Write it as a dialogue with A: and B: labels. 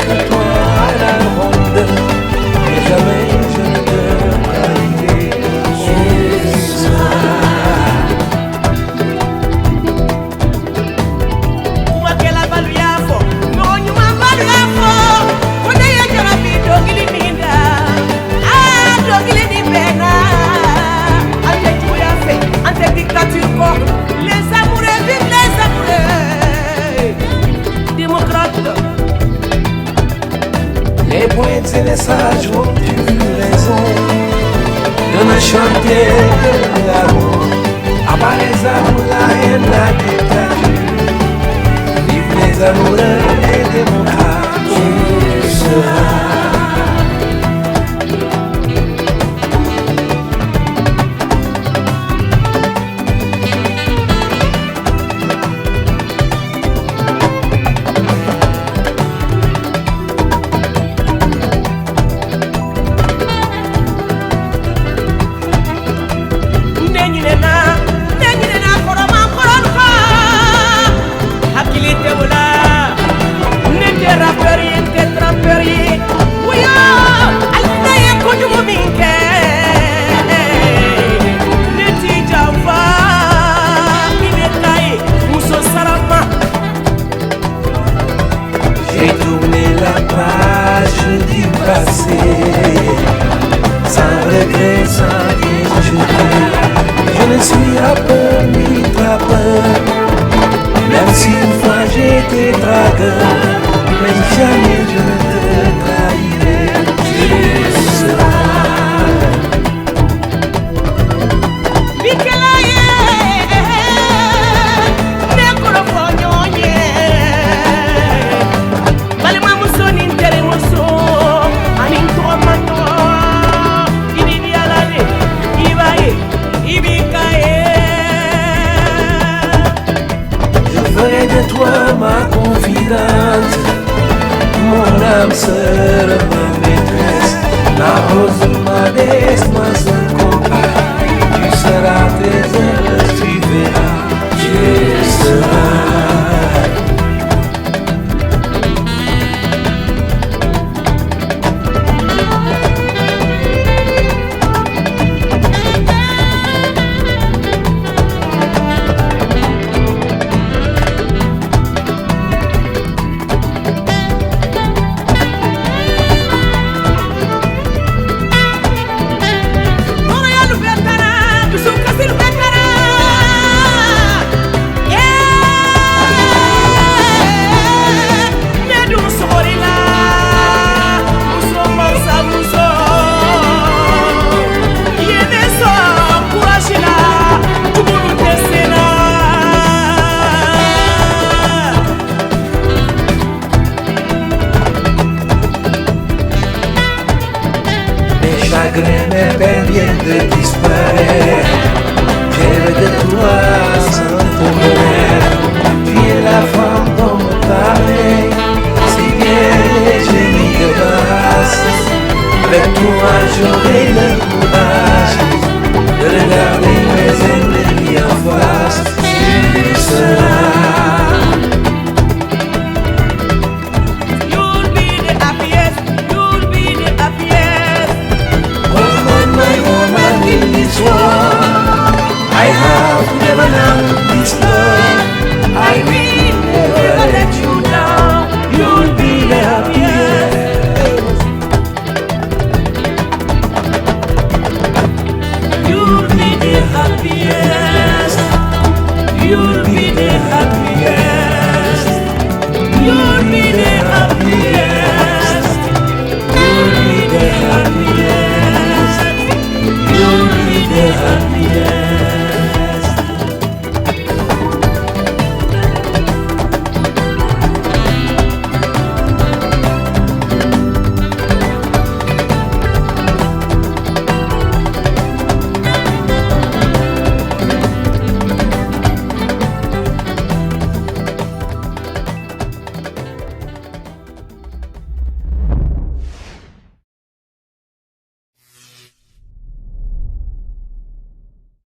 A: que toi à la ronde, mais jamais je ne te trahirai.
B: Les amoureux, vive les amoureux démocrates.
A: Les poètes et les sages ont eu raison de me chanter l'amour. À part les amours, la haine, la dictature. Vive les amoureux et démocrates. Tu seras. J'ai tourné la page du passé, sans regret, sans rien jeter. Je ne suis à peur ni trappeur, même si une fois j'étais dragueur, mais jamais je ne te trahirai. Tu seras. De toi ma confidente, mon âme sera ma maîtresse, la rose de ma déesse, ma seule compagne. Tu seras très heureuse, tu verras, tu seras. Mes peines viennent de disparaître. J'ai de toi sans ton bonheur. Tu es la femme dont me parlait, si bien les génies de grâce. Avec toi j'aurai le